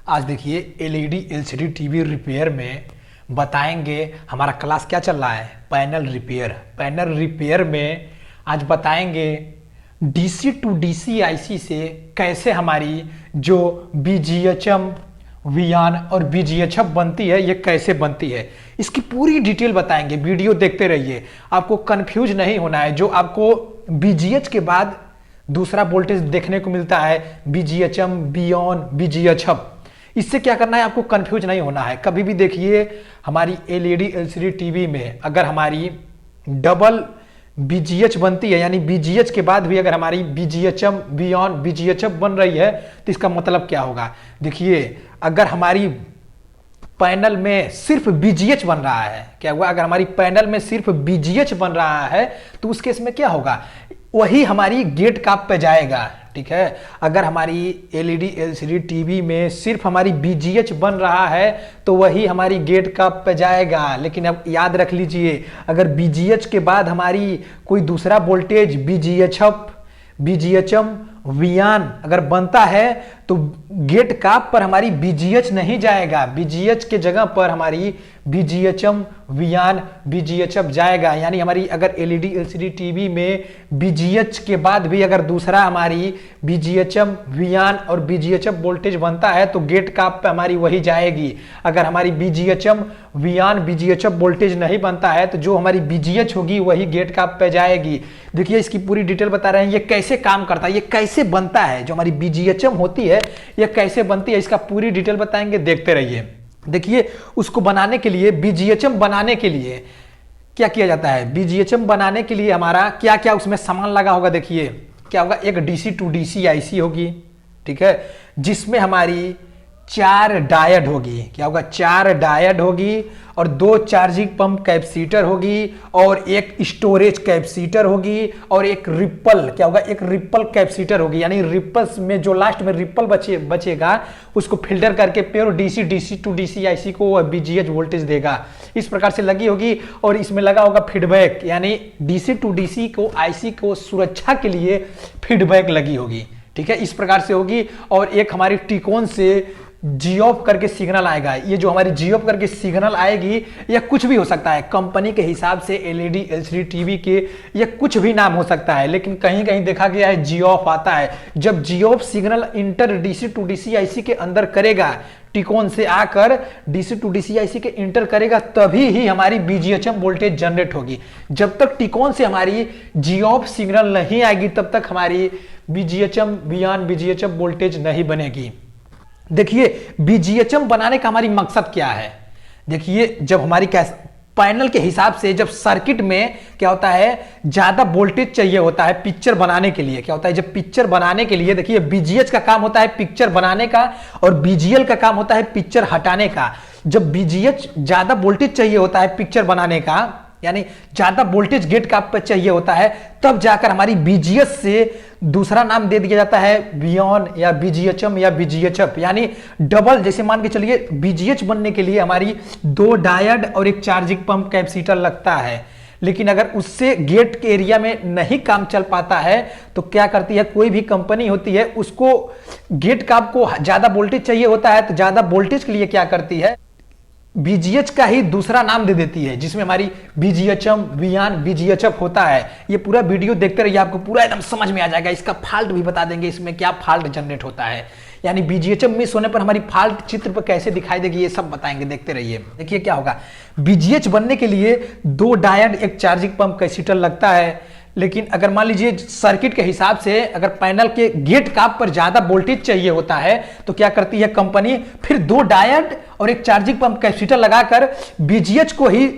आज देखिए LED LCD TV repair में बताएंगे हमारा क्लास क्या चल रहा है। पैनल रिपेयर में आज बताएंगे डीसी टू डीसी आईसी से कैसे हमारी जो बीजीएचएम वियान और बीजीएचएफ बनती है, ये कैसे बनती है, इसकी पूरी डिटेल बताएंगे। वीडियो देखते रहिए, आपको कंफ्यूज नहीं होना है। जो आपको बीजीएच के बाद दूसरा वोल्टेज देखने को मिलता है बीजीएचएम बियॉन बीजीएचएफ, इससे क्या करना है, आपको कंफ्यूज नहीं होना है। कभी भी देखिए हमारी एलईडी एलसीडी टीवी में अगर हमारी डबल बीजीएच बनती है, यानी बीजीएच के बाद भी अगर हमारी बीजीएचएम बियॉन बीजीएचएफ बन रही है, तो इसका मतलब क्या होगा। देखिए अगर हमारी पैनल में सिर्फ बीजीएच बन रहा है, क्या हुआ, अगर हमारी पैनल में सिर्फ बीजीएच बन रहा है तो उस केस में क्या होगा, वही हमारी गेट काप पे जाएगा। ठीक है, अगर हमारी एलईडी एलसीडी टीवी में सिर्फ हमारी बीजीएच बन रहा है तो वही हमारी गेट काप पे जाएगा। लेकिन अब याद रख लीजिए, अगर बीजीएच के बाद हमारी कोई दूसरा वोल्टेज बीजीएचएफ बीजीएचएम वियान अगर बनता है तो गेट काप पर हमारी बीजीएच नहीं जाएगा, बीजीएच के जगह पर हमारी बीजीएचएम वियान बीजीएचएफ जाएगा। यानी हमारी अगर एलईडी एलसीडी टीवी में बीजीएच के बाद भी अगर दूसरा हमारी बीजीएचएम वियान और बीजीएचएफ वोल्टेज बनता है तो गेट काप पे हमारी वही जाएगी। अगर हमारी बीजीएचएम वियान बीजीएचएफ वोल्टेज नहीं बनता है तो जो हमारी बीजीएच होगी वही गेट काप पे जाएगी। देखिए इसकी पूरी डिटेल बता रहे हैं, ये कैसे काम करता है, ये कैसे बनता है, जो हमारी बीजीएचएम होती है ये कैसे बनती है, इसका पूरी डिटेल बताएंगे, देखते रहिए। देखिए उसको बनाने के लिए, बीजीएचएम बनाने के लिए क्या किया जाता है, बीजीएचएम बनाने के लिए हमारा क्या क्या उसमें सामान लगा होगा। देखिए क्या होगा, एक डीसी टू डीसी आईसी होगी, ठीक है, जिसमें हमारी 4 डायड होगी। क्या होगा, 4 डायड होगी और 2 चार्जिंग पंप कैपेसिटर होगी और एक स्टोरेज कैपेसिटर होगी और एक रिपल, क्या होगा, एक रिपल कैपेसिटर होगी। यानी रिपल्स में जो लास्ट में रिपल बचेगा उसको फिल्टर करके pure DC to DC IC को बीजीएच वोल्टेज देगा। इस प्रकार से लगी होगी और इसमें लगा होगा फीडबैक, यानी डीसी टू डीसी को आईसी को सुरक्षा के लिए फीडबैक लगी होगी। ठीक है, इस प्रकार से होगी। और एक हमारी टिकोन से जीओफ करके सिग्नल आएगा। ये जो हमारी जीओफ करके सिग्नल आएगी या कुछ भी हो सकता है, कंपनी के हिसाब से एलईडी एलसीडी टीवी के ये कुछ भी नाम हो सकता है, लेकिन कहीं कहीं देखा गया है जीओफ आता है। जब जीओफ signal enter DC to DC IC के अंदर करेगा, टिकोन से आकर डीसी टू डीसी आईसी के इंटर करेगा, तभी ही हमारी बीजीएचएम वोल्टेज जनरेट होगी। जब तक टिकोन से हमारी जीओफ सिग्नल नहीं आएगी तब तक हमारी बीजीएचएम बियॉन्ड बीजीएचएम वोल्टेज नहीं बनेगी। देखिए बीजीएचएम बनाने का हमारी मकसद क्या है। देखिए जब हमारी पैनल के हिसाब से जब सर्किट में क्या होता है, ज्यादा वोल्टेज चाहिए होता है पिक्चर बनाने के लिए। क्या होता है, जब पिक्चर बनाने के लिए, देखिए बीजीएच का काम होता है पिक्चर बनाने का और बीजीएल का काम होता है पिक्चर हटाने का। जब बीजीएच ज्यादा वोल्टेज चाहिए होता है पिक्चर बनाने का, यानी ज्यादा वोल्टेज गेट काप पर चाहिए होता है, तब जाकर हमारी बीजीएच से दूसरा नाम दे दिया जाता है बियॉन या बीजीएचएम या बीजीएचएफ। यानी डबल, जैसे मान के चलिए बीजीएच बनने के लिए हमारी 2 डायड और एक चार्जिंग पंप कैपेसिटर लगता है, लेकिन अगर उससे गेट के एरिया में नहीं काम चल पाता है तो क्या करती है, कोई भी कंपनी होती है उसको गेट काप को ज्यादा वोल्टेज चाहिए होता है तो ज्यादा वोल्टेज के लिए क्या करती है, बीजीएच का ही दूसरा नाम दे देती है, जिसमें हमारी बीजीएचएम वियान बीजीएचएफ होता है। ये पूरा वीडियो देखते रहिए, आपको पूरा एकदम समझ में आ जाएगा। इसका फॉल्ट भी बता देंगे, इसमें क्या फॉल्ट जनरेट होता है, यानी बीजीएचएम मिस होने पर हमारी फॉल्ट चित्र पर कैसे दिखाई देगी, ये सब बताएंगे, देखते रहिए। देखिए क्या होगा, बीजीएच बनने के लिए 2 डायड एक चार्जिंग पंप कैपेसिटर लगता है, लेकिन अगर मान लीजिए सर्किट के हिसाब से अगर पैनल के गेट काप पर ज्यादा वोल्टेज चाहिए होता है तो क्या करती है कंपनी, फिर 2 डायड और एक चार्जिंग पंप कैपेसिटर लगाकर बीजीएच को ही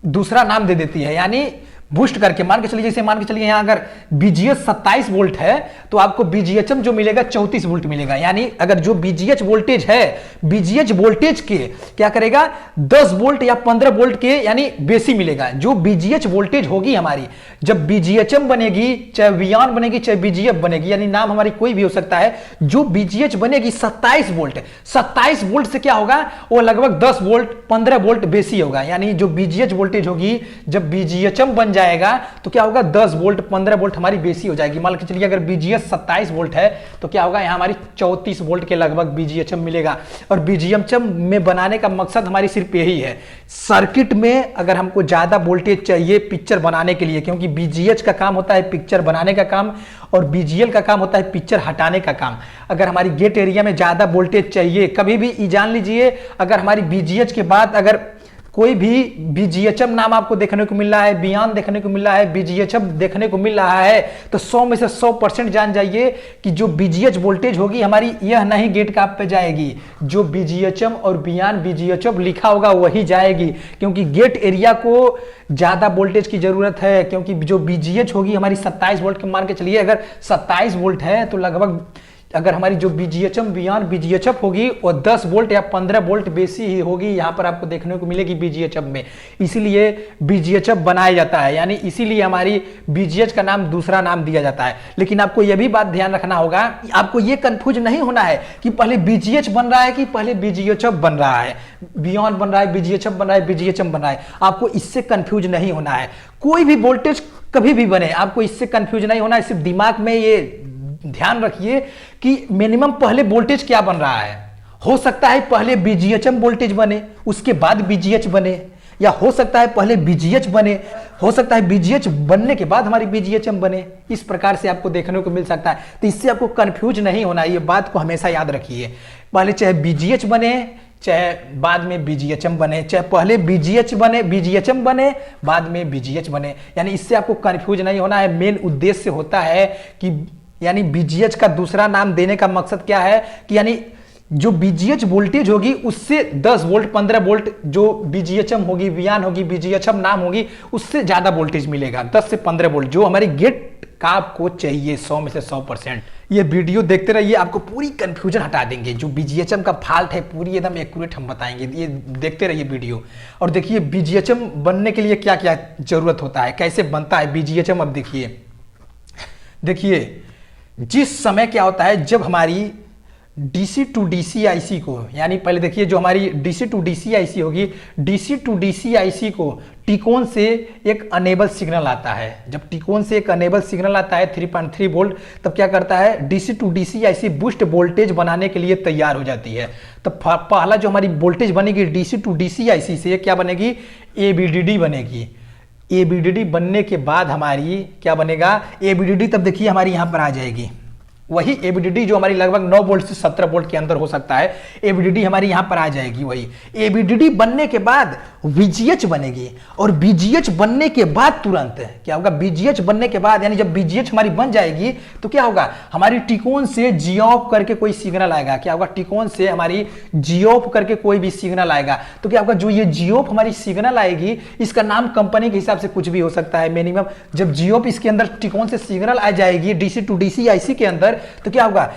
दूसरा नाम दे देती है। यानी बूस्ट करके, मान के चलिए, जैसे मान के चलिए यहां अगर बीजीएच 27 वोल्ट है तो आपको बीजीएचएम जो मिलेगा 34 वोल्ट मिलेगा। यानी अगर जो बीजीएच वोल्टेज है, बीजीएच वोल्टेज के क्या करेगा, 10 वोल्ट या 15 वोल्ट के यानी बेसी मिलेगा। जो बीजीएच वोल्टेज होगी हमारी, जब बीजीएचएम बनेगी, चाहे वियान बनेगी चाहे बीजीएफ बनेगी, यानी नाम हमारी कोई भी हो सकता है, जो बीजीएच बनेगी 27 वोल्ट, 27 वोल्ट से क्या होगा, वो लगभग 10 वोल्ट 15 वोल्ट बेसी होगा। यानी जो बीजीएच वोल्टेज होगी जब बीजीएचएम बन जाएगा तो क्या होगा 10 वोल्ट 15 वोल्ट हमारी बेसी हो जाएगी। मान के चलिए अगर बीजीएच 27 वोल्ट है तो क्या होगा यहाँ हमारी 34 वोल्ट के लगभग बीजीएचएम मिलेगा। और बीजीएचएम में बनाने का मकसद हमारी सिर्फ यही है, सर्किट में अगर हमको ज्यादा वोल्टेज चाहिए पिक्चर बनाने के लिए, क्योंकि बीजीएच का काम होता है पिक्चर बनाने का काम और बीजीएल का काम होता है पिक्चर हटाने का काम। अगर हमारी गेट एरिया में ज्यादा वोल्टेज चाहिए, कभी भी जान लीजिए अगर हमारी बीजीएच के बाद अगर कोई भी बीजीएचएम नाम आपको देखने को मिल रहा है, बियॉन्ड देखने को मिल रहा है, बीजीएचएम देखने को मिल रहा है, तो 100 में से 100% जान जाइए कि जो बीजीएच वोल्टेज होगी हमारी यह नहीं गेट काप पे जाएगी, जो बीजीएचएम और बियॉन्ड बीजीएचएम लिखा होगा वही जाएगी, क्योंकि गेट एरिया को ज्यादा वोल्टेज की जरूरत है। क्योंकि जो बीजीएच होगी हमारी 27 वोल्ट के मान के चलिए, अगर 27 वोल्ट है तो लगभग अगर हमारी जो बीजीएचएम बियॉन्ड बीजीएचएफ होगी वो 10 वोल्ट या 15 वोल्ट बेसी ही होगी, यहाँ पर आपको देखने को मिलेगी बीजीएचएफ में। इसीलिए बीजीएचएफ बनाया जाता है, यानी इसीलिए हमारी बीजीएच का नाम दूसरा नाम दिया जाता है। लेकिन आपको यह भी बात ध्यान रखना होगा, आपको ये कंफ्यूज नहीं होना है कि पहले बीजीएच बन रहा है कि पहले बीजीएचएफ बन रहा है, बियॉन्ड बन रहा है, बीजीएचएफ बन रहा है, बीजीएचएम बन रहा है। आपको इससे कंफ्यूज नहीं होना है। कोई भी वोल्टेज कभी भी बने, आपको इससे कंफ्यूज नहीं होना है। सिर्फ दिमाग में ये ध्यान रखिए कि मिनिमम पहले वोल्टेज क्या बन रहा है। हो सकता है पहले बीजीएचएम वोल्टेज बने उसके बाद बीजीएच बने, या हो सकता है पहले बीजीएच बने, हो सकता है बीजीएच बनने के बाद हमारी बीजीएचएम बने। इस प्रकार से आपको देखने को मिल सकता है। तो इससे आपको कंफ्यूज नहीं होना, ये बात को हमेशा याद रखिए। पहले चाहे बीजीएच बने चाहे बाद में बीजीएचएम बने, चाहे पहले बीजीएच बने बीजीएचएम बने बाद में बीजीएच बने, यानी इससे आपको कंफ्यूज नहीं होना है। मेन उद्देश्य होता है कि यानी बीजीएच का दूसरा नाम देने का मकसद क्या है कि यानी जो बीजीएच वोल्टेज होगी उससे 10 वोल्ट 15 वोल्ट, जो बीजीएचएम होगी बियॉन्ड होगी बीजीएचएम नाम होगी उससे ज्यादा वोल्टेज मिलेगा, 10 से 15 वोल्ट, जो हमारी गेट का आपको चाहिए 100 में से 100%। ये वीडियो देखते रहिए, आपको पूरी कंफ्यूजन हटा देंगे। जो बीजीएचएम का फॉल्ट है पूरी एकदम एक्यूरेट हम बताएंगे, ये देखते रहिए वीडियो। और देखिए बीजीएचएम बनने के लिए क्या क्या जरूरत होता है, कैसे बनता है बीजीएचएम। अब देखिए जिस समय क्या होता है जब हमारी डीसी टू डीसी आईसी को, यानी पहले देखिए जो हमारी डीसी टू डीसी आईसी होगी, डीसी टू डीसी आईसी को टिकोन से एक अनेबल सिग्नल आता है। जब टिकोन से एक अनेबल सिग्नल आता है 3.3 वोल्ट, तब क्या करता है DC to DC IC boost voltage बनाने के लिए तैयार हो जाती है। तब पहला जो हमारी वोल्टेज बनेगी डीसी टू डीसी आईसी से क्या बनेगी, एबीडीडी बनेगी। एबीडीडी बनने के बाद हमारी क्या बनेगा, एबीडीडी तब देखिए हमारी यहां पर आ जाएगी। वही एबीडीडी जो हमारी लगभग 9 वोल्ट से 17 वोल्ट के अंदर हो सकता है, एबीडीडी हमारी यहां पर आ जाएगी। वही एबीडीडी बनने के बाद बीजीएच बनेगी, और बीजीएच बनने के बाद तुरंत क्या होगा, बीजीएच बनने के बाद यानी जब बीजीएच हमारी बन जाएगी तो क्या होगा, हमारी टिकोन से जीऑफ करके कोई सिग्नल आएगा। क्या होगा, टिकोन से हमारी जीऑफ करके कोई भी सिग्नल आएगा। तो क्या होगा, जो ये जीऑफ हमारी सिग्नल आएगी, इसका नाम कंपनी के हिसाब से कुछ भी हो सकता है। मिनिमम जब जीऑफ इसके अंदर टिकोन से सिग्नल आ जाएगी डीसी टू डीसी आईसी के अंदर, तो क्या होगा,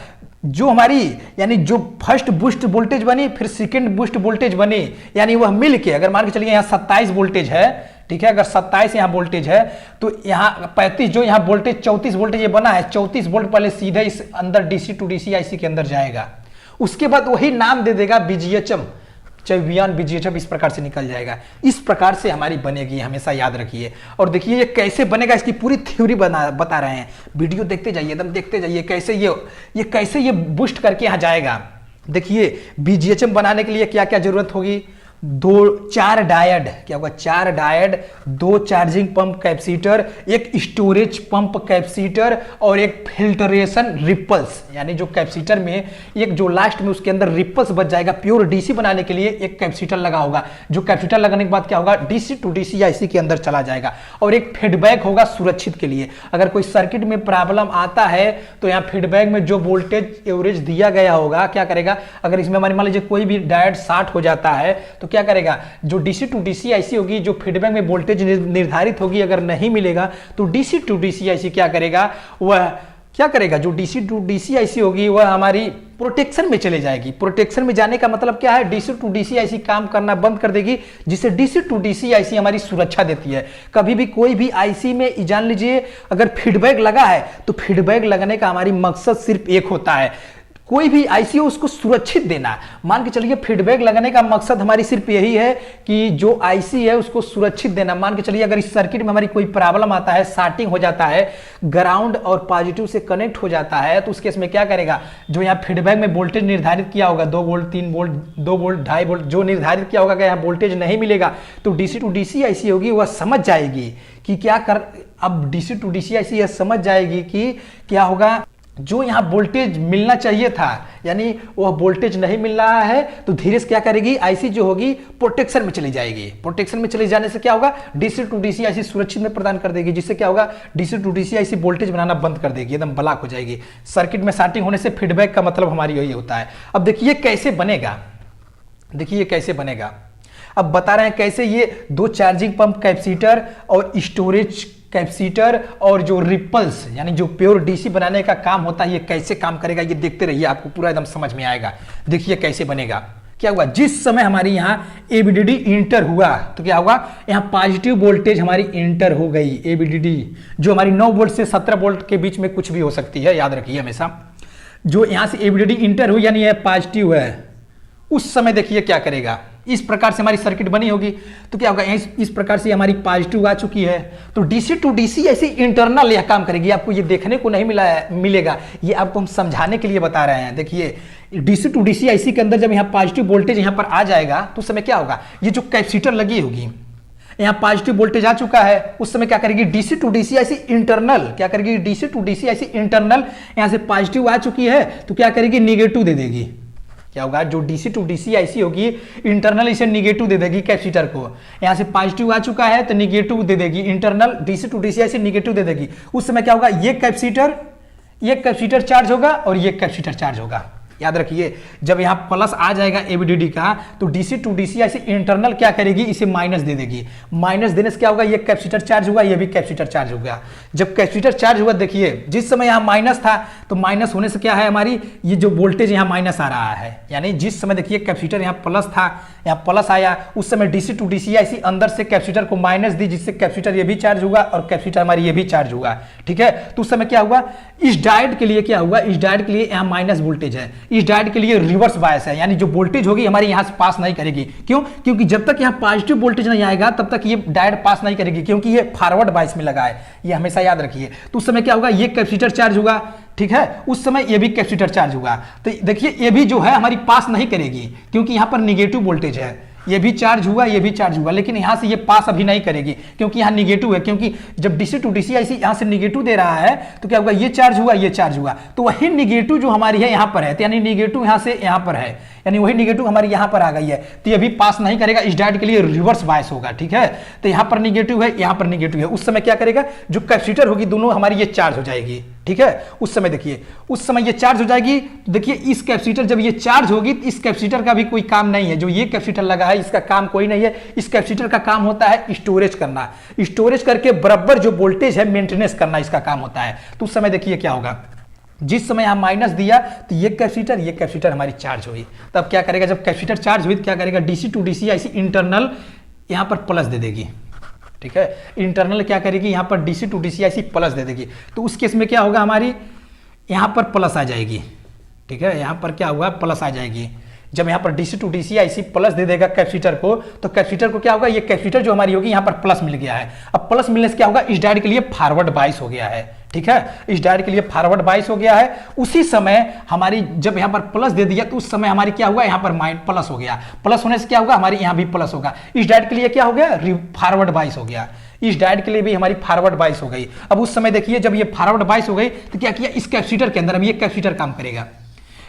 जो हमारी यानी जो फर्स्ट बूस्ट वोल्टेज बनी फिर सेकंड बूस्ट वोल्टेज बनी, यानी वह मिल के अगर मान के चलिए यहाँ 27 वोल्टेज है, ठीक है, अगर 27 यहाँ वोल्टेज है तो यहाँ 35 जो यहाँ वोल्टेज 34 वोल्टेज ये बना है, 34 वोल्ट पहले सीधे इस अंदर डीसी टू डीसी आईसी के अंदर जाएगा। उसके बाद वही नाम दे देगा बीजीएचएम, चाहे बियॉन्ड बीजीएचएम, इस प्रकार से निकल जाएगा। इस प्रकार से हमारी बनेगी, हमेशा याद रखिए। और देखिए ये कैसे बनेगा इसकी पूरी थ्योरी बता रहे हैं, वीडियो देखते जाइए, एकदम देखते जाइए कैसे ये कैसे ये बूस्ट करके यहाँ जाएगा। देखिए बीजीएचएम बनाने के लिए क्या क्या जरूरत होगी, 4 डायड, क्या होगा 4 डायड, 2 चार्जिंग पंप कैपेसिटर, एक स्टोरेज पंप कैपेसिटर और एक फिल्टरेशन रिपल्स, यानी जो कैपेसिटर में एक जो लास्ट में उसके अंदर रिपल्स बच जाएगा। प्योर डीसी बनाने के लिए एक कैपेसिटर लगा होगा, जो कैपेसिटर लगाने के बाद क्या होगा, डीसी टू डीसी आईसी के अंदर चला जाएगा। और एक फीडबैक होगा सुरक्षित के लिए, अगर कोई सर्किट में प्रॉब्लम आता है तो यहाँ फीडबैक में जो वोल्टेज एवरेज दिया गया होगा क्या करेगा, अगर इसमें मान लीजिए कोई भी डायड शॉर्ट हो जाता है तो क्या करेगा, जो डीसी टू डीसी आईसी होगी, जो फीडबैक में वोल्टेज निर्धारित होगी, अगर नहीं मिलेगा तो डीसी टू डीसी आईसी क्या करेगा, जो डीसी टू डीसी आईसी होगी वह हमारी प्रोटेक्शन में चले जाएगी। प्रोटेक्शन में जाने का मतलब क्या है, डीसी टू डीसी आईसी काम करना बंद कर देगी, जिससे डीसी टू डीसी आईसी हमारी सुरक्षा देती है। कभी भी कोई भी आईसी में जान लीजिए अगर फीडबैक लगा है तो फीडबैक लगने का हमारी मकसद सिर्फ एक होता है, कोई भी आईसी हो उसको सुरक्षित देना। मान के चलिए फीडबैक लगाने का मकसद हमारी सिर्फ यही है कि जो आईसी है उसको सुरक्षित देना। मान के चलिए अगर इस सर्किट में हमारी कोई प्रॉब्लम आता है, शॉर्टिंग हो जाता है, ग्राउंड और पॉजिटिव से कनेक्ट हो जाता है, तो उस केस में क्या करेगा, जो यहाँ फीडबैक में वोल्टेज निर्धारित किया होगा 2 वोल्ट 3 वोल्ट 2 वोल्ट 2.5 वोल्ट जो निर्धारित किया होगा, यहाँ वोल्टेज नहीं मिलेगा तो डीसी टू डीसी आईसी होगी वह समझ जाएगी कि क्या कर, अब डीसी टू डीसी आईसी यह समझ जाएगी कि क्या होगा, जो यहाँ वोल्टेज मिलना चाहिए था यानी वह वोल्टेज नहीं मिल रहा है, तो धीरे से क्या करेगी आईसी जो होगी प्रोटेक्शन में चली जाएगी। प्रोटेक्शन में चले जाने से क्या होगा, डीसी टू डीसी आईसी सुरक्षित में प्रदान कर देगी, जिससे क्या होगा DC to DC IC voltage बनाना बंद कर देगी, एकदम ब्लॉक हो जाएगी। सर्किट में शॉर्टिंग होने से फीडबैक का मतलब हमारी यही होता है। अब देखिए कैसे बनेगा, देखिए कैसे बनेगा, अब बता रहे हैं कैसे ये 2 चार्जिंग पंप कैपेसिटर और स्टोरेज कैपेसिटर और जो रिपल्स यानी जो प्योर डीसी बनाने का काम होता है ये कैसे काम करेगा, ये देखते रहिए, आपको पूरा एकदम समझ में आएगा। देखिए कैसे बनेगा। क्या हुआ, जिस समय हमारी यहाँ एबीडीडी इंटर हुआ तो क्या हुआ, यहाँ पॉजिटिव वोल्टेज हमारी इंटर हो गई। एबीडीडी जो हमारी 9 वोल्ट से 17 वोल्ट के बीच में कुछ भी हो सकती है, याद रखिए हमेशा। जो यहाँ से एबीडीडी इंटर हुई यानी यह पॉजिटिव है, उस समय देखिए क्या करेगा, इस प्रकार से हमारी सर्किट बनी होगी तो क्या होगा, इस प्रकार से हमारी पॉजिटिव आ चुकी है तो डीसी टू डीसी ऐसे इंटरनल यह काम करेगी। आपको ये देखने को नहीं मिलेगा, ये आपको हम समझाने के लिए बता रहे हैं। देखिए डीसी टू डीसी आईसी के अंदर जब यहाँ पॉजिटिव वोल्टेज यहाँ पर आ जाएगा तो उस समय क्या होगा, ये जो कैपेसिटर लगी होगी यहाँ पॉजिटिव वोल्टेज आ चुका है, उस समय क्या करेगी DC to DC IC internal, क्या करेगी DC to DC IC internal, यहाँ से पॉजिटिव आ चुकी है तो क्या करेगी निगेटिव दे देगी। क्या होगा, जो डीसी टू डीसी आईसी होगी इंटरनल इसे निगेटिव दे देगी कैपेसिटर को। यहाँ से पॉजिटिव आ चुका है तो निगेटिव दे देगी, internal DC to DC IC negative दे देगी। उस समय क्या होगा, ये कैपेसिटर चार्ज होगा और ये कैपेसिटर चार्ज होगा। याद रखिए जब यहाँ प्लस आ जाएगा एबीडीडी का तो डीसी टू डीसी ऐसे इंटरनल क्या करेगी, इसे माइनस दे देगी। माइनस देने से क्या होगा, ये कैपेसिटर चार्ज हुआ, ये भी कैपेसिटर चार्ज होगा। जब कैपेसिटर चार्ज हुआ देखिए जिस समय यहाँ माइनस था तो माइनस होने से क्या है, हमारी ये जो वोल्टेज यहाँ माइनस आ रहा है, यानी जिस समय देखिए कैपेसिटर यहाँ प्लस था, यहाँ प्लस आया, उस समय डीसी टू डीसी ऐसी अंदर से कैपेसिटर को माइनस दी, जिससे कैपेसिटर ये भी चार्ज हुआ और कैपेसिटर हमारी ये भी चार्ज हुआ। ठीक है, तो उस समय क्या हुआ, इस डायोड के लिए क्या हुआ, इस डायोड के लिए यहाँ माइनस वोल्टेज है, इस डायोड के लिए रिवर्स बायस है, यानी जो वोल्टेज होगी हमारी यहां से पास नहीं करेगी। क्यों, क्योंकि जब तक यहां पॉजिटिव वोल्टेज नहीं आएगा तब तक ये डायोड पास नहीं करेगी, क्योंकि ये फॉरवर्ड बायस में लगा है, ये हमेशा याद रखिए। तो उस समय क्या होगा, ये कैपेसिटर चार्ज होगा, ठीक है, उस समय ये भी कैपेसिटर चार्ज होगा। तो देखिए ये भी जो है हमारी पास नहीं करेगी क्योंकि यहां पर निगेटिव वोल्टेज है, ये भी चार्ज हुआ, ये भी चार्ज हुआ, लेकिन यहां से ये पास अभी नहीं करेगी क्योंकि यहां निगेटिव है। क्योंकि जब डीसी टू डीसी आईसी यहां से निगेटिव दे रहा है तो क्या होगा, ये चार्ज हुआ, ये चार्ज हुआ, तो वही निगेटिव जो हमारी है यहां पर है, तो यानी निगेटिव यहां से यहां पर है, यानी वही निगेटिव हमारी यहां पर आ गई है, तो ये भी पास नहीं करेगा, इस डायोड के लिए रिवर्स बायस होगा। ठीक है, तो यहां पर निगेटिव है, यहां पर निगेटिव है, उस समय क्या करेगा, जो कैपेसिटर होगी दोनों हमारी ये चार्ज हो जाएगी। ठीक है, उस समय देखिए, उस समय ये चार्ज हो जाएगी। देखिए इस कैपेसिटर जब ये चार्ज होगी तो इस कैपेसिटर का भी कोई काम नहीं है, जो ये कैपेसिटर लगा है इसका काम कोई नहीं है, इस कैपेसिटर का काम होता है स्टोरेज करना, स्टोरेज करके बराबर जो वोल्टेज है मेंटेनेंस करना इसका काम होता है। तो उस समय देखिए क्या होगा, जिस समय यहां माइनस दिया तो ये कैपेसिटर हमारी चार्ज हुई, तब क्या करेगा, जब कैपेसिटर चार्ज हुई तो क्या करेगा, डीसी टू डीसी ऐसी इंटरनल यहां पर प्लस दे देगी। ठीक है, इंटरनल क्या करेगी, यहां पर डीसी टू डीसी ऐसी प्लस दे देगी, तो उस केस में क्या होगा, हमारी यहां पर प्लस आ जाएगी। ठीक है, यहां पर क्या हुआ, प्लस आ जाएगी। जब यहां पर DC to DC IC plus दे देगा कैपेसिटर को, तो कैपेसिटर को क्या होगा, ये कैपेसिटर जो हमारी होगी यहां पर प्लस मिल गया है। अब प्लस मिलने से क्या होगा, इस डायोड के लिए फॉरवर्ड बायस हो गया है। ठीक है, इस डायोड के लिए फॉरवर्ड बायस हो गया है। उसी समय हमारी जब यहां पर प्लस दे दिया तो उस समय हमारी क्या हुआ, यहां पर प्लस हो गया, प्लस होने से क्या होगा, हमारी यहां भी प्लस होगा। इस डायोड के लिए क्या हो गया, फॉरवर्ड बायस हो गया, इस डायोड के लिए भी हमारी फॉरवर्ड बायस हो गई। अब उस समय देखिए जब ये फॉरवर्ड बायस हो गई तो क्या किया, इस कैपेसिटर के अंदर अब ये कैपेसिटर काम करेगा,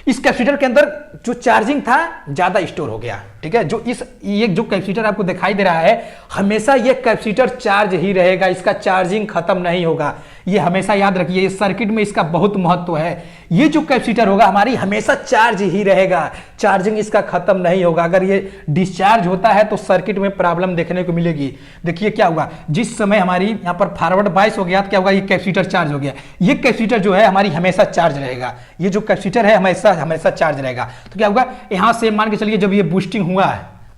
इस कैपेसिटर के अंदर जो चार्जिंग था ज्यादा स्टोर हो गया। ठीक है, जो ये जो कैपेसिटर आपको दिखाई दे रहा है हमेशा ये कैपेसिटर चार्ज ही रहेगा, इसका चार्जिंग खत्म नहीं होगा, ये हमेशा याद रखिए, इस सर्किट में इसका बहुत महत्व है। ये जो कैपेसिटर होगा हमारी हमेशा चार्ज ही रहेगा, चार्जिंग इसका खत्म नहीं होगा। अगर ये डिस्चार्ज होता है तो सर्किट में प्रॉब्लम देखने को मिलेगी। देखिए क्या हुआ, जिस समय हमारी यहाँ पर फॉरवर्ड बायस हो गया तो क्या होगा, ये कैपेसिटर चार्ज हो गया, ये कैपेसिटर जो है हमारी हमेशा चार्ज रहेगा, ये जो कैपेसिटर है हमेशा चार्ज रहेगा। तो क्या होगा, यहां से मान के चलिए जब ये बूस्टिंग हुआ,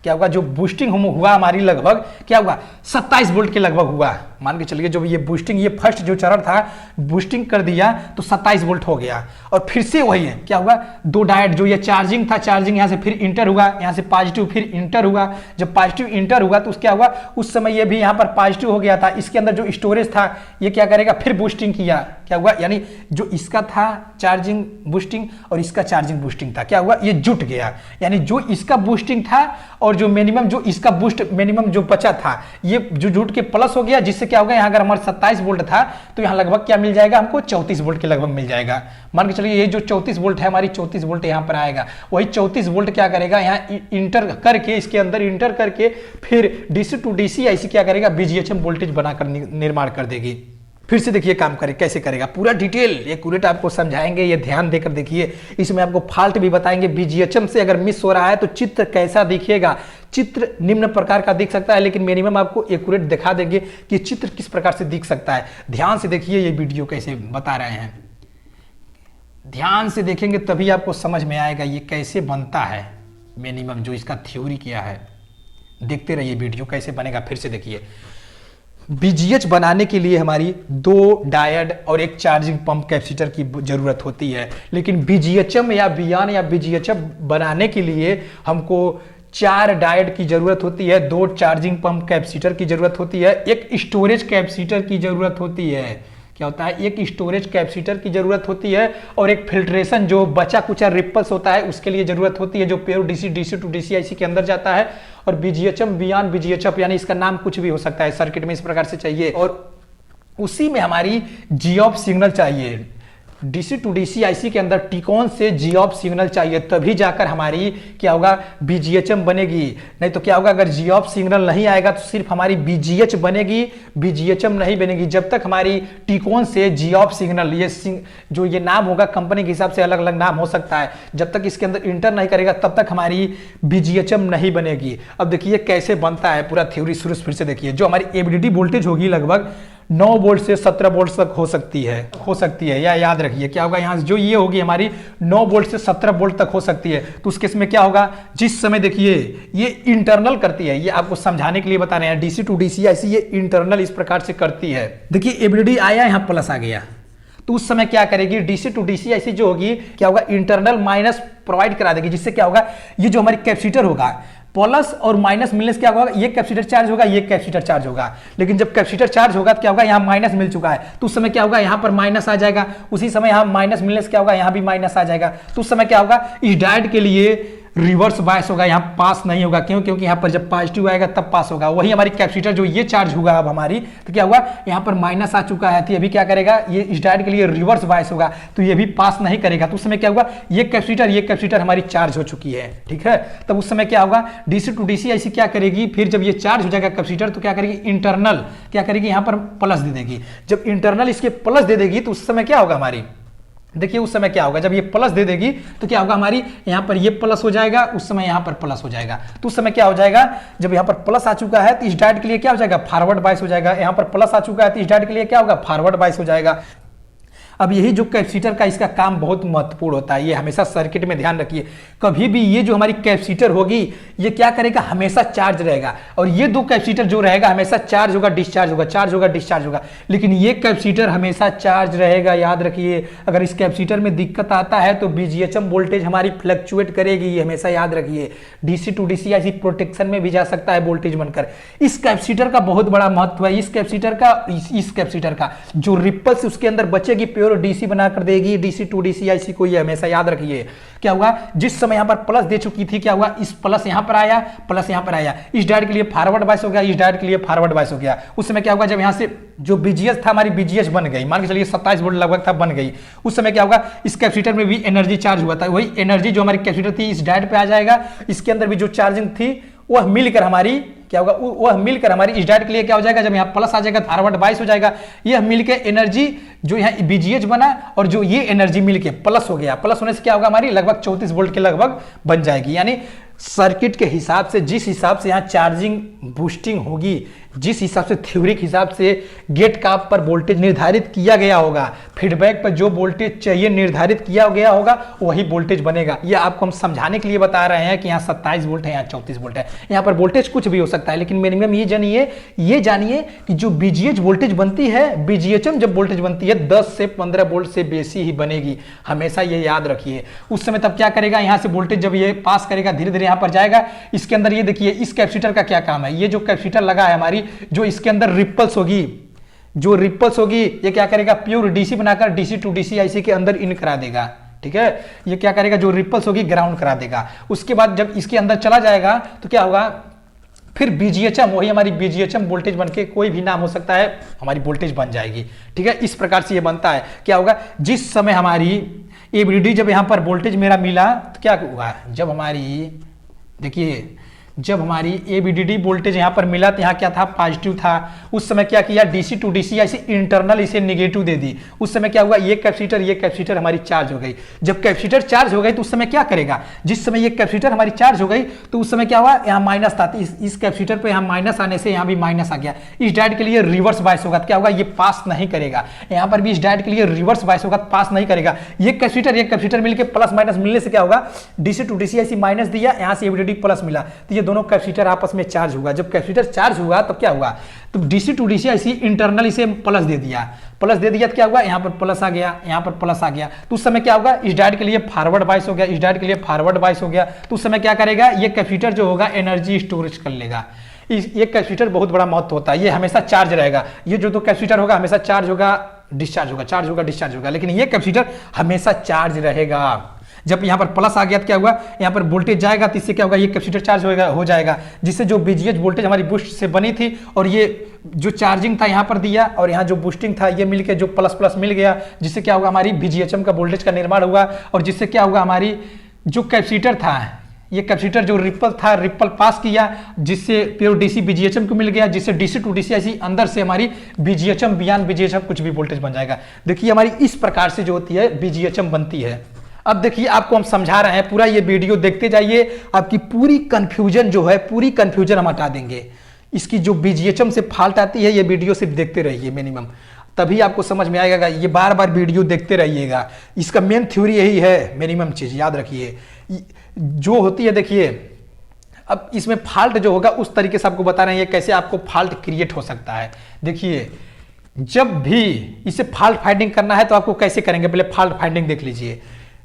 क्या होगा, जो बूस्टिंग हुआ हमारी लगभग क्या हुआ 27 वोल्ट के लगभग हुआ, मान के चलिए जब ये बूस्टिंग, ये फर्स्ट जो चरण था बूस्टिंग कर दिया तो 27 वोल्ट हो गया। और फिर से वही है, क्या होगा, दो डायोड जो ये चार्जिंग था, चार्जिंग यहाँ से फिर इंटर हुआ, यहाँ से पॉजिटिव फिर इंटर हुआ। जब पॉजिटिव इंटर हुआ तो क्या हुआ, उस समय ये भी यहाँ पर पॉजिटिव हो गया था। इसके अंदर जो स्टोरेज था ये क्या करेगा, फिर बूस्टिंग किया। क्या हुआ, यानी जो इसका था चार्जिंग बूस्टिंग और इसका चार्जिंग बूस्टिंग था, क्या हुआ, ये जुट गया। यानी जो इसका बूस्टिंग था और जो मिनिमम जो इसका बूस्ट मिनिमम जो बचा था ये जो जुट के प्लस हो गया, जिससे क्या होगा, यहाँ अगर हमारा 27 वोल्ट था तो यहाँ लगभग क्या मिल जाएगा हमको, 34 वोल्ट के लगभग मिल जाएगा। मान के चलिए ये जो 34 वोल्ट है हमारी 34 वोल्ट यहाँ पर आएगा। वही 34 वोल्ट क्या करेगा, यहाँ इंटर करके, इसके अंदर इंटर करके फिर डीसी टू डीसी ऐसी क्या करेगा, बीजीएचएम वोल्टेज बनाकर निर्माण कर देगी। फिर से देखिए काम करे कैसे करेगा, पूरा डिटेल एक्यूरेट आपको समझाएंगे, ये ध्यान देकर देखिए। इसमें आपको फॉल्ट भी बताएंगे, बीजीएचएम से अगर मिस हो रहा है तो चित्र कैसा दिखेगा। चित्र निम्न प्रकार का दिख सकता है, लेकिन मिनिमम आपको एक्यूरेट दिखा देंगे कि चित्र किस प्रकार से दिख सकता है। ध्यान से देखिए ये वीडियो कैसे बता रहे हैं, ध्यान से देखेंगे तभी आपको समझ में आएगा ये कैसे बनता है। मिनिमम जो इसका थ्योरी किया है, देखते रहिए वीडियो कैसे बनेगा। फिर से देखिए, बीजीएच बनाने के लिए हमारी 2 डायोड और एक चार्जिंग पंप कैपेसिटर की जरूरत होती है, लेकिन बीजीएचएम या बियॉन या बीजीएचएम बनाने के लिए हमको 4 डायोड की जरूरत होती है, 2 चार्जिंग पंप कैपेसिटर की जरूरत होती है, एक स्टोरेज कैपेसिटर की जरूरत होती है। क्या होता है, एक स्टोरेज कैपेसिटर की जरूरत होती है और एक फिल्ट्रेशन जो बचा कुचा रिपल्स होता है उसके लिए जरूरत होती है, जो pure DC to DC IC के अंदर जाता है। और बीजीएचएम बियॉन्ड बीजीएचएफ, यानी इसका नाम कुछ भी हो सकता है, सर्किट में इस प्रकार से चाहिए। और उसी में हमारी जी ऑफ सिग्नल चाहिए, डीसी टू डीसी आईसी के अंदर टिकोन से जी ऑफ सिग्नल चाहिए, तभी जाकर हमारी क्या होगा, बीजीएचएम बनेगी। नहीं तो क्या होगा, अगर जी ऑफ सिग्नल नहीं आएगा तो सिर्फ हमारी बीजीएच बनेगी, बीजीएचएम नहीं बनेगी। जब तक हमारी टिकोन से जी ऑफ सिग्नल, ये जो ये नाम होगा कंपनी के हिसाब से अलग अलग नाम हो सकता है, जब तक इसके अंदर इंटर नहीं करेगा तब तक हमारी बीजीएचएम नहीं बनेगी। अब देखिए कैसे बनता है पूरा थ्योरी शुरू फिर से देखिए। जो हमारी एबीडीडी वोल्टेज होगी लगभग 9 वोल्ट से 17 वोल्ट तक हो सकती है, या याद रखिए क्या होगा, यहाँ जो ये होगी हमारी 9 वोल्ट से 17 वोल्ट तक हो सकती है। तो उस केस में क्या होगा, जिस समय देखिए ये इंटरनल करती है, ये आपको समझाने के लिए बता रहे हैं, डीसी टू डीसी ऐसी ये इंटरनल इस प्रकार से करती है। देखिए एबीडीडी आया, यहाँ प्लस आ गया, तो उस समय क्या करेगी, डीसी टू डीसी ऐसी जो होगी क्या होगा, इंटरनल माइनस प्रोवाइड करा देगी, जिससे क्या होगा, ये जो हमारी कैपेसिटर होगा प्लस और माइनस मिलने से क्या होगा, ये कैपेसिटर चार्ज होगा, ये कैपेसिटर चार्ज होगा। लेकिन जब कैपेसिटर चार्ज होगा तो क्या होगा, यहाँ माइनस मिल चुका है, तो उस समय क्या होगा, यहाँ पर माइनस आ जाएगा। उसी समय यहाँ माइनस मिलने से क्या होगा, यहाँ भी माइनस आ जाएगा। तो उस समय क्या होगा, इस डायोड के लिए रिवर्स बायस होगा, यहाँ पास नहीं होगा। क्यों, क्योंकि यहाँ पर जब पॉजिटिव आएगा तब पास होगा। वही हमारी कैपेसिटर जो ये चार्ज होगा अब हमारी, तो क्या हुआ, यहाँ पर माइनस आ चुका है, तो अभी क्या करेगा, ये इस डायोड के लिए रिवर्स बायस होगा, तो ये भी पास नहीं करेगा। तो उस समय क्या होगा, ये कैपेसिटर हमारी चार्ज हो चुकी है, ठीक है। तब उस समय क्या होगा, डीसी टू डीसी ऐसी क्या करेगी, फिर जब ये चार्ज हो जाएगा कैपेसिटर तो क्या करेगी, इंटरनल क्या करेगी, यहाँ पर प्लस दे देगी। जब इंटरनल इसके प्लस दे देगी तो उस समय क्या होगा हमारी, देखिए उस समय क्या होगा, जब ये प्लस दे देगी तो क्या होगा, हमारी यहाँ पर ये प्लस हो जाएगा, उस समय यहाँ पर प्लस हो जाएगा। तो उस समय क्या हो जाएगा, जब यहाँ पर प्लस आ चुका है तो इस डायोड के लिए क्या हो जाएगा, फॉरवर्ड बायस हो जाएगा। यहाँ पर प्लस आ चुका है तो इस डायोड के लिए क्या होगा, फॉरवर्ड बायस हो जाएगा। अब यही जो कैपेसिटर का इसका काम बहुत महत्वपूर्ण होता है, ये हमेशा सर्किट में ध्यान रखिए। कभी भी ये जो हमारी कैपेसिटर होगी ये क्या करेगा, हमेशा चार्ज रहेगा, और ये 2 कैपेसिटर जो रहेगा हमेशा चार्ज होगा डिस्चार्ज होगा, चार्ज होगा डिस्चार्ज होगा। लेकिन ये कैपेसिटर हमेशा चार्ज रहेगा, याद रखिए। अगर इस कैपेसिटर में दिक्कत आता है तो बीजीएचएम वोल्टेज हमारी फ्लक्चुएट करेगी, ये हमेशा याद रखिए। डीसी टू डीसी ऐसी प्रोटेक्शन में भी जा सकता है वोल्टेज बनकर। इस कैपेसिटर का बहुत बड़ा महत्व है। इस कैपेसिटर का जो रिपल्स उसके अंदर बचेगी प्योर डीसी बना कर देगी, डीसी टू डीसी आईसी को, ये हमेशा याद रखिए। क्या हुआ, जिस समय यहां पर प्लस दे चुकी थी, क्या हुआ, इस प्लस यहां पर आया, प्लस यहां पर आया, इस डायोड के लिए फॉरवर्ड बायस हो गया, इस डायोड के लिए फॉरवर्ड बायस हो गया। उस समय क्या होगा, जब यहां से जो बीजीएस था हमारी बीजीएस बन गई, मान के चलिए 27 वोल्ट लगभग था, बन गई। उस समय क्या होगा, इस कैपेसिटर में भी एनर्जी चार्ज हुआ था, वही एनर्जी जो हमारी कैपेसिटर थी इस डायोड पे आ जाएगा। इसके अंदर भी जो चार्जिंग थी वह मिलकर हमारी क्या होगा, वह मिलकर हमारी इस डायोड के लिए क्या हो जाएगा, जब यहाँ प्लस आ जाएगा फॉरवर्ड बायस हो जाएगा। यह मिलकर एनर्जी जो यहाँ बीजीएच बना और जो ये एनर्जी मिलके प्लस हो गया, प्लस होने से क्या होगा, हमारी लगभग 34 वोल्ट के लगभग बन जाएगी। यानी सर्किट के हिसाब से, जिस हिसाब से यहाँ चार्जिंग बूस्टिंग होगी, जिस हिसाब से थ्योरी के हिसाब से गेट काप पर वोल्टेज निर्धारित किया गया होगा, फीडबैक पर जो वोल्टेज चाहिए निर्धारित किया गया होगा वही वोल्टेज बनेगा। यह आपको हम समझाने के लिए बता रहे हैं कि यहाँ 27 वोल्ट है, यहाँ 34 वोल्ट है, यहाँ पर वोल्टेज कुछ भी हो सकता है, लेकिन मिनिमम ये जानिए कि जो बीजीएच वोल्टेज बनती है, बीजीएचएम जब वोल्टेज बनती है 10 से 15 वोल्ट से बेसी ही बनेगी, हमेशा ये याद रखिए। उस समय तब क्या करेगा, यहाँ से वोल्टेज जब ये पास करेगा धीरे धीरे यहाँ पर जाएगा। इसके अंदर ये देखिए इस कैपेसिटर का क्या काम है, ये जो कैपेसिटर लगा है हमारी, जो इसके अंदर रिपल्स होगी, जो रिपल्स होगी ये क्या करेगा, प्योर डीसी बनाकर डीसी टू डीसी आईसी के अंदर इन करा देगा। ठीक है, ये क्या करेगा, जो रिपल्स होगी ग्राउंड करा देगा। उसके बाद जब इसके अंदर चला जाएगा तो क्या होगा, फिर बीजीएचएम, वही हमारी बीजीएचएम वोल्टेज बनके, कोई भी नाम हो सकता है, हमारी वोल्टेज बन जाएगी। ठीक है, इस प्रकार से ये बनता है। क्या होगा, जिस समय हमारी एबीडी जब यहां पर वोल्टेज मेरा मिला तो क्या हुआ, जब हमारी देखिए जब हमारी एबीडीडी वोल्टेज यहां पर मिला तो यहाँ क्या था, पॉजिटिव था। उस समय क्या किया, डीसी टू डीसी ऐसे इंटरनल इसे निगेटिव दे दी। उस समय क्या हुआ, ये कैपेसिटर हमारी चार्ज हो गई। जब कैपेसिटर चार्ज हो गई तो उस समय क्या करेगा, जिस समय ये कैपेसिटर हमारी चार्ज हो गई तो उस समय क्या हुआ, यहाँ माइनस था, इस कैपेसिटर पे यहाँ माइनस आने से यहाँ भी माइनस आ गया। इस डायोड के लिए रिवर्स बायस होगा, क्या होगा, ये पास नहीं करेगा। यहाँ पर भी इस डायोड के लिए रिवर्स बायस होगा, पास नहीं करेगा। ये कैपेसिटर मिलकर प्लस माइनस मिलने से क्या होगा, डीसी टू डीसी ऐसी माइनस दिया, यहाँ से एबीडीडी प्लस मिला, तो ये दोनों कैपेसिटर आपस में चार्ज हुआ। जब कैपेसिटर चार्ज हुआ तब क्या हुआ, तो डीसी टू डीसी ऐसी इंटरनल इसे प्लस दे दिया तो क्या हुआ, यहाँ पर प्लस आ गया, यहाँ पर प्लस आ गया। तो उस समय क्या होगा, इस डायोड के लिए फॉरवर्ड बायस हो गया, इस डायोड के लिए फॉरवर्ड बायस हो गया। तो उस समय क्या करेगा, ये कैपेसिटर जो होगा एनर्जी स्टोरेज कर लेगा। ये कैपेसिटर बहुत बड़ा महत्व होता है, ये हमेशा चार्ज रहेगा। ये जो कैपेसिटर होगा हमेशा चार्ज होगा डिस्चार्ज होगा, चार्ज होगा डिस्चार्ज होगा, लेकिन ये कैपेसिटर हमेशा चार्ज रहेगा। जब यहाँ पर प्लस आ गया तो क्या हुआ, यहाँ पर वोल्टेज जाएगा तो इससे क्या होगा, ये कैपेसिटर चार्ज हो जाएगा, जिससे जो बीजीएच वोल्टेज हमारी बूस्ट से बनी थी और ये जो चार्जिंग था यहाँ पर दिया और यहाँ जो बूस्टिंग था ये मिलके जो प्लस प्लस मिल गया, जिससे क्या होगा, हमारी बीजीएचएम का वोल्टेज का निर्माण हुआ। और जिससे क्या होगा, हमारी जो कैपेसिटर था, ये कैपेसिटर जो रिपल था, रिपल पास किया, जिससे प्योर डीसी बीजीएचएम को मिल गया, जिससे डीसी टू डीसी ऐसी अंदर से हमारी बीजीएचएम बियॉन्ड बीजीएचएम कुछ भी वोल्टेज बन जाएगा। देखिए हमारी इस प्रकार से जो होती है बीजीएचएम बनती है। अब देखिए आपको हम समझा रहे हैं, पूरा ये वीडियो देखते जाइए, आपकी पूरी कंफ्यूजन जो है, पूरी कंफ्यूजन हम हटा देंगे। इसकी जो बीजीएचएम से फॉल्ट आती है, ये वीडियो सिर्फ देखते रहिए मिनिमम, तभी आपको समझ में आएगा। ये बार बार वीडियो देखते रहिएगा, इसका मेन थ्योरी यही है, मिनिमम चीज याद रखिए जो होती है। देखिए अब इसमें फॉल्ट जो होगा उस तरीके से आपको बता रहे हैं कैसे आपको फॉल्ट क्रिएट हो सकता है। देखिए जब भी इसे फॉल्ट फाइंडिंग करना है तो आपको कैसे करेंगे, पहले फॉल्ट फाइंडिंग देख लीजिए।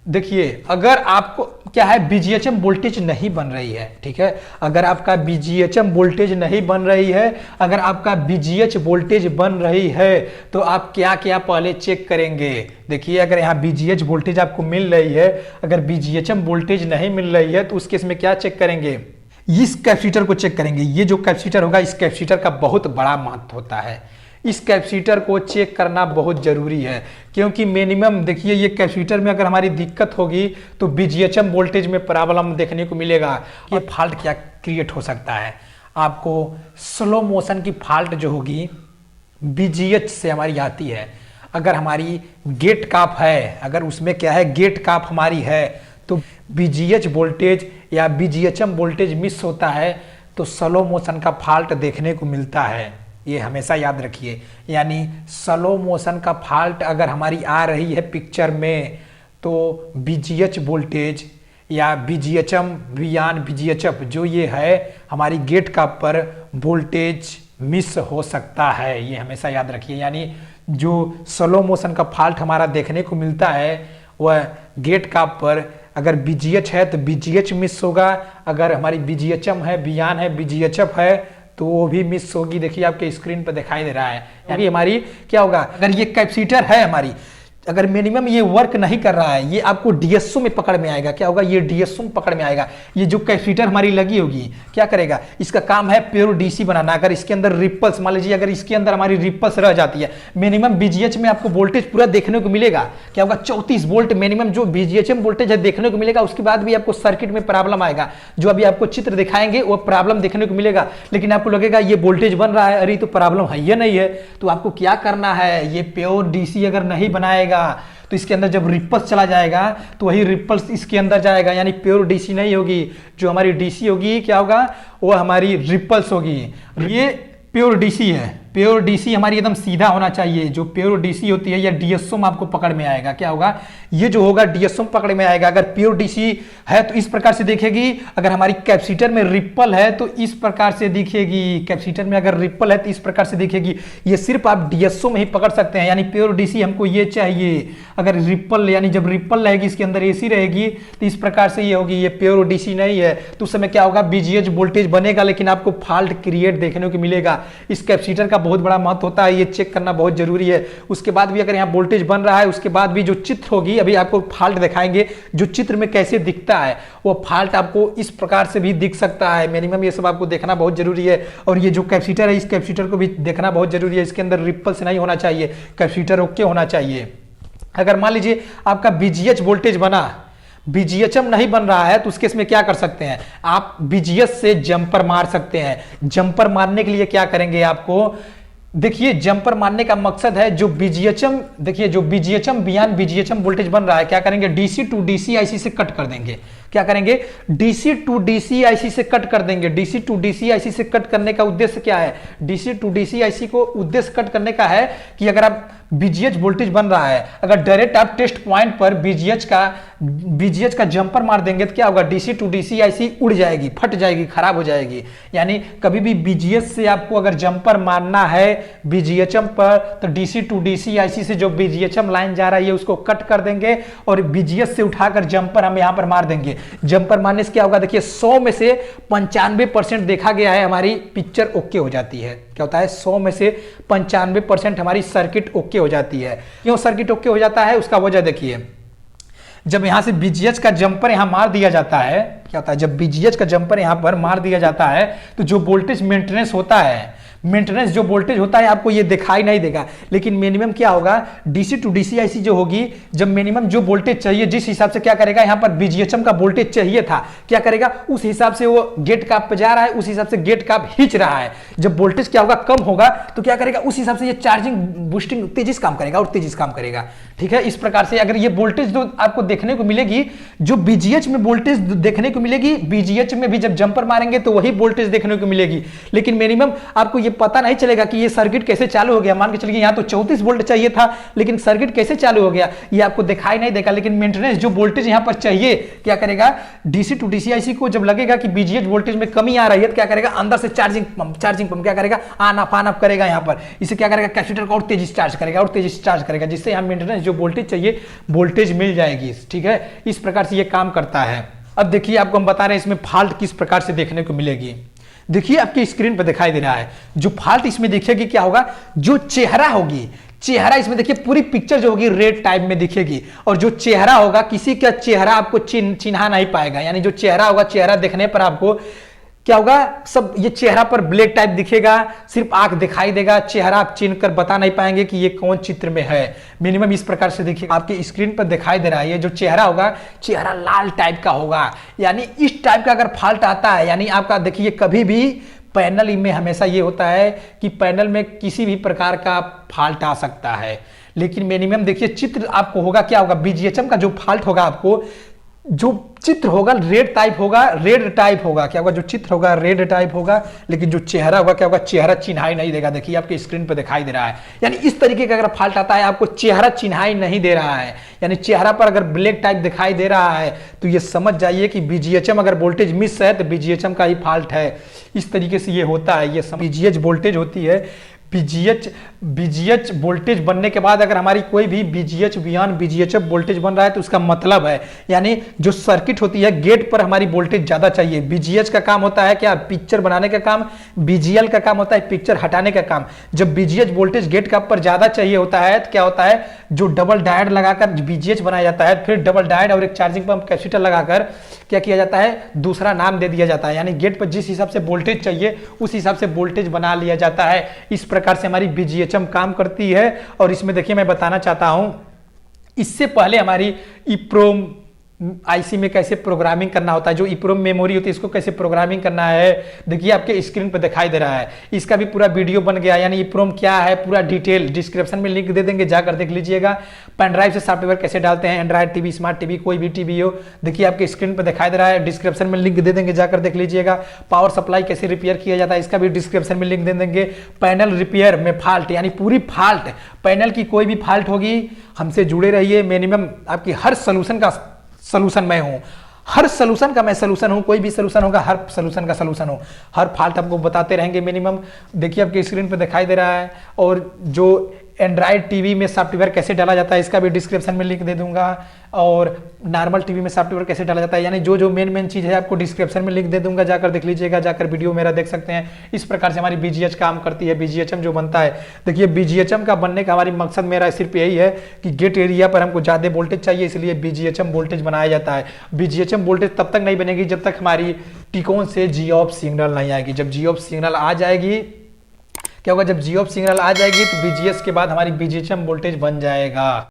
देखिए अगर आपको क्या है, बीजीएचएम वोल्टेज नहीं बन रही है, ठीक है, अगर आपका बीजीएचएम वोल्टेज नहीं बन रही है, अगर आपका बीजीएच वोल्टेज बन रही है तो आप क्या क्या पहले चेक करेंगे। देखिए अगर यहाँ बीजीएच वोल्टेज आपको मिल रही है, अगर बीजीएचएम वोल्टेज नहीं मिल रही है तो उस केस में क्या चेक करेंगे, इस कैपेसिटर को चेक करेंगे। ये जो कैपेसिटर होगा इस कैपेसिटर का बहुत बड़ा महत्व होता है, इस कैपेसिटर को चेक करना बहुत जरूरी है, क्योंकि मिनिमम देखिए ये कैपेसिटर में अगर हमारी दिक्कत होगी तो बीजीएचएम वोल्टेज में प्रॉब्लम देखने को मिलेगा। ये फॉल्ट क्या क्रिएट हो सकता है, आपको स्लो मोशन की फॉल्ट जो होगी बीजीएच से हमारी आती है। अगर हमारी गेट काप है, अगर उसमें क्या है गेट काप हमारी है तो बीजीएच वोल्टेज या बीजीएचएम वोल्टेज मिस होता है तो स्लो मोशन का फॉल्ट देखने को मिलता है। ये हमेशा याद रखिए, यानी स्लो मोशन का फॉल्ट अगर हमारी आ रही है पिक्चर में तो बीजीएच वोल्टेज या बीजीएचएम बियॉन्ड बीजीएचएफ जो ये है हमारी गेट का पर वोल्टेज मिस हो सकता है। ये हमेशा याद रखिए, यानी जो स्लो मोशन का फॉल्ट हमारा देखने को मिलता है वह गेट का पर अगर बीजीएच है तो बीजीएच मिस होगा, अगर हमारी बीजीएचएम है बियॉन्ड है बीजीएचएफ है तो वो भी मिस होगी। देखिए आपके स्क्रीन पर दिखाई दे रहा है, यानी हमारी क्या होगा, अगर ये कैपेसिटर है हमारी, अगर मिनिमम ये वर्क नहीं कर रहा है, ये आपको डीएसओ में पकड़ में आएगा। क्या होगा, ये डीएसओ में पकड़ में आएगा। ये जो कैपेसिटर हमारी लगी होगी क्या करेगा, इसका काम है प्योर डीसी बनाना। अगर इसके अंदर रिपल्स, मान लीजिए अगर इसके अंदर हमारी रिपल्स रह जाती है, मिनिमम बीजीएच में आपको वोल्टेज पूरा देखने को मिलेगा। क्या होगा, 34 वोल्ट मिनिमम जो बीजीएचएम वोल्टेज है देखने को मिलेगा। उसके बाद भी आपको सर्किट में प्रॉब्लम आएगा, जो अभी आपको चित्र दिखाएंगे वो प्रॉब्लम देखने को मिलेगा, लेकिन आपको लगेगा ये वोल्टेज बन रहा है, अरे तो प्रॉब्लम है ये नहीं है। तो आपको क्या करना है, ये प्योर डीसी अगर नहीं बनाएगा तो इसके अंदर जब रिपल्स चला जाएगा तो वही रिपल्स इसके अंदर जाएगा, यानी प्योर डीसी नहीं होगी। जो हमारी डीसी होगी क्या होगा, वो हमारी रिपल्स होगी। ये प्योर डीसी है, प्योर डीसी हमारी एकदम सीधा होना चाहिए। जो प्योर डीसी होती है या डीएसओ में आपको पकड़ में आएगा, क्या होगा, ये जो होगा डीएसओ में पकड़ में आएगा। अगर प्योर डीसी है तो इस प्रकार से दिखेगी, अगर हमारी कैपेसिटर में रिपल है तो इस प्रकार से दिखेगी, कैपेसिटर में अगर रिपल है तो इस प्रकार से दिखेगी। ये सिर्फ आप डीएसओ में ही पकड़ सकते हैं, यानी प्योर डीसी हमको ये चाहिए। अगर रिपल यानी जब रिपल रहेगी, इसके अंदर एसी रहेगी तो इस प्रकार से ये होगी, ये प्योर डीसी नहीं है तो उस समय क्या होगा, बीजीएच वोल्टेज बनेगा लेकिन आपको फॉल्ट क्रिएट देखने को मिलेगा। इस कैपेसिटर का बहुत बड़ा महत्व होता है, ये चेक करना बहुत जरूरी है। उसके बाद भी अगर यहाँ वोल्टेज बन रहा है, उसके बाद भी जो चित्र होगी, अभी आपको फॉल्ट दिखाएंगे जो चित्र में कैसे दिखता है, वो फॉल्ट आपको इस प्रकार से भी दिख सकता है। मिनिमम ये सब आपको देखना बहुत जरूरी है। और ये जो कैपेसिटर है, इस कैपेसिटर को भी देखना बहुत जरूरी है। इसके अंदर रिपल्स नहीं होना चाहिए, कैपेसिटर ओके होना चाहिए। अगर मान लीजिए आपका बीजीएच वोल्टेज बना, बीजीएचएम नहीं बन रहा है तो उस केस में क्या कर सकते हैं, आप बीजीएस से जंपर मार सकते हैं। जंपर मारने के लिए क्या करेंगे, आपको देखिए जंपर मारने का मकसद है जो बीजीएचएम, देखिए जो बीजीएचएम बियॉन्ड बीजीएचएम वोल्टेज बन रहा है, क्या करेंगे, डीसी टू डीसी आईसी से कट कर देंगे। क्या करेंगे, डीसी टू डीसी आईसी से कट कर देंगे। डीसी टू डीसी आईसी से कट करने का उद्देश्य क्या है, डीसी टू डीसी आईसी को उद्देश्य कट करने का है कि अगर आप बीजीएच वोल्टेज बन रहा है, अगर डायरेक्ट आप टेस्ट पॉइंट पर बीजीएच का जंपर मार देंगे तो क्या होगा, डीसी टू डीसी आईसी उड़ जाएगी, फट जाएगी, खराब हो जाएगी। यानी कभी भी बीजीएच से आपको अगर जंपर मारना है बीजीएचएम पर, तो डीसी टू डीसी आईसी से जो बीजीएचएम लाइन जा रहा है उसको कट कर देंगे और बीजीएच से उठाकर जंपर हम यहां पर मार देंगे। जंपर मारने से क्या होगा, देखिए 100 में से 95% देखा गया है हमारी पिक्चर ओके हो जाती है। क्या होता है, 100 में से 95% हमारी सर्किट ओके हो जाती है। क्यों सर्किट ओके हो जाता है, उसका वजह देखिए, जब यहां से बीजीएच का जंपर यहां मार दिया जाता है, क्या होता है, जब बीजीएच का जंपर यहां पर मार दिया जाता है तो जो वोल्टेज मेंटेनेंस होता है, मेंटेनेंस जो वोल्टेज होता है आपको ये दिखाई नहीं देगा, लेकिन मिनिमम क्या होगा, डीसी टू डीसी आईसी जो होगी, जब मिनिमम जो वोल्टेज चाहिए, जिस हिसाब से क्या करेगा, यहां पर बीजीएचएम का वोल्टेज चाहिए था, क्या करेगा, उस हिसाब से वो गेट काप पे जा रहा है, उस हिसाब से गेट काप खींच रहा है। जब वोल्टेज क्या होगा, कम होगा तो क्या करेगा, उस हिसाब से ये चार्जिंग बूस्टिंग तेजी से काम करेगा और तेजी से काम करेगा। ठीक है, इस प्रकार से अगर ये वोल्टेज जो आपको देखने को मिलेगी, जो बीजीएच में वोल्टेज देखने को मिलेगी, बीजीएच में भी जब जंपर मारेंगे तो वही वोल्टेज देखने को मिलेगी, लेकिन मिनिमम आपको ये पता नहीं चलेगा कि ये सर्किट कैसे चालू हो गया। मान के चलिए यहां तो 34 वोल्ट चाहिए था, लेकिन सर्किट कैसे चालू हो गया ये आपको दिखाई नहीं देगा। लेकिन मेंटेनेंस जो वोल्टेज यहां पर चाहिए, क्या करेगा, डीसी टू डीसी आईसी को जब लगेगा कि बीजीएच वोल्टेज में कमी आ रही है तो क्या करेगा, अंदर से चार्जिंग पंप क्या करेगा, ऑन ऑफ करेगा यहां पर। इसे क्या करेगा, कैपेसिटर को और तेजी से चार्ज करेगा और तेजी से चार्ज करेगा, जिससे यहां मेंटेनेंस जो वोल्टेज चाहिए वोल्टेज मिल जाएगी। ठीक है, इस प्रकार से ये काम करता है। अब देखिए आपको हम बता रहे हैं इसमें फॉल्ट किस प्रकार से देखने को मिलेगी। देखिए आपकी स्क्रीन पर दिखाई दे रहा है, जो फॉल्ट इसमें दिखेगी क्या होगा, जो चेहरा होगी, चेहरा इसमें देखिए पूरी पिक्चर जो होगी रेड टाइप में दिखेगी, और जो चेहरा होगा किसी का चेहरा आपको चिन्हा नहीं पाएगा। यानी जो चेहरा होगा, चेहरा देखने पर आपको क्या होगा, सब ये चेहरा पर ब्लैक टाइप दिखेगा, सिर्फ आंख दिखाई देगा, चेहरा आप चिन्ह कर बता नहीं पाएंगे कि ये कौन चित्र में है। मिनिमम इस प्रकार से देखिए आपके स्क्रीन पर दिखाई दे रहा है, ये जो चेहरा होगा, चेहरा लाल टाइप का होगा। यानी इस टाइप का अगर फॉल्ट आता है, यानी आपका देखिए कभी भी पैनल में हमेशा ये होता है कि पैनल में किसी भी प्रकार का फॉल्ट आ सकता है, लेकिन मिनिमम देखिए चित्र आपको होगा, क्या होगा, बीजीएचएम का जो फॉल्ट होगा, आपको जो चित्र होगा रेड टाइप होगा, क्या होगा, जो चित्र होगा रेड टाइप होगा, लेकिन जो चेहरा होगा क्या होगा, चेहरा चिन्हाई नहीं देगा। देखिए आपके स्क्रीन पर दिखाई दे रहा है, यानी इस तरीके का अगर फॉल्ट आता है, आपको चेहरा चिन्हाई नहीं दे रहा है, यानी चेहरा पर अगर ब्लैक टाइप दिखाई दे रहा है तो ये समझ जाइए कि बीजीएचएम अगर वोल्टेज मिस है तो बीजीएचएम का ही फॉल्ट है। इस तरीके से ये होता है, ये बीजीएच वोल्टेज होती है। बीजीएच वोल्टेज बनने के बाद अगर हमारी कोई भी बीजीएच बियॉन्ड बीजीएचएफ वोल्टेज बन रहा है तो उसका मतलब है, यानी जो सर्किट होती है गेट पर हमारी वोल्टेज ज्यादा चाहिए। बीजीएच का काम होता है क्या, पिक्चर बनाने का काम, बीजीएल का काम होता है पिक्चर हटाने का काम। जब बीजीएच वोल्टेज गेट का पर ज्यादा चाहिए होता है तो क्या होता है, जो डबल डायोड लगाकर बीजीएच बनाया जाता है, फिर डबल डायोड और एक चार्जिंग पंप कैपेसिटर लगाकर क्या किया जाता है, दूसरा नाम दे दिया जाता है। यानी गेट पर जिस हिसाब से वोल्टेज चाहिए उस हिसाब से वोल्टेज बना लिया जाता है। इस प्रकार से हमारी बीजीएचएम काम करती है। और इसमें देखिए मैं बताना चाहता हूं, इससे पहले हमारी इप्रोम आईसी में कैसे प्रोग्रामिंग करना होता है, जो ईप्रोम मेमोरी होती है इसको कैसे प्रोग्रामिंग करना है, देखिए आपके स्क्रीन पर दिखाई दे रहा है। इसका भी पूरा वीडियो बन गया, यानी ईप्रोम क्या है पूरा डिटेल डिस्क्रिप्शन में लिंक दे देंगे, जाकर देख लीजिएगा। पेन ड्राइव से सॉफ्टवेयर कैसे डालते हैं, एंड्रॉइड टीवी, स्मार्ट टीवी, कोई भी टीवी हो, देखिए आपके स्क्रीन पर दिखाई दे रहा है, डिस्क्रिप्शन में लिंक दे देंगे, जाकर देख लीजिएगा। पावर सप्लाई कैसे रिपेयर किया जाता है, इसका भी डिस्क्रिप्शन में लिंक दे देंगे। पैनल रिपेयर में फॉल्ट, यानी पूरी फॉल्ट, पैनल की कोई भी फॉल्ट होगी हमसे जुड़े रहिए। मिनिमम आपकी हर सोल्यूशन का सोल्यूशन मैं हूं, हर सोल्यूशन का मैं सोल्यूशन हूं, कोई भी सोल्यूशन होगा हर सोल्यूशन का सोल्यूशन हूं, हर फॉल्ट आपको बताते रहेंगे। मिनिमम देखिए आपके स्क्रीन पे दिखाई दे रहा है। और जो एंड्रॉइड टीवी में सॉफ्टवेयर कैसे डाला जाता है इसका भी डिस्क्रिप्शन में लिंक दे दूंगा, और नॉर्मल टीवी में सॉफ्टवेयर कैसे डाला जाता है, यानी जो जो मेन चीज़ है आपको डिस्क्रिप्शन में लिंक दे दूंगा, जाकर देख लीजिएगा, जाकर वीडियो मेरा देख सकते हैं। इस प्रकार से हमारी बीजीएच काम करती है। बीजीएचएम जो बनता है, देखिए बीजीएचएम का बनने का हमारी मकसद मेरा सिर्फ यही है कि गेट एरिया पर हमको ज़्यादा वोल्टेज चाहिए, इसलिए बीजीएचएम वोल्टेज बनाया जाता है। बीजीएचएम वोल्टेज तब तक नहीं बनेगी जब तक हमारी टिकोन से जी ऑफ सिग्नल नहीं आएगी। जब जी ऑफ सिग्नल आ जाएगी, क्या होगा, जब जी ऑफ सिग्नल आ जाएगी तो बीजीएस के बाद हमारी बीजीएचएम वोल्टेज बन जाएगा।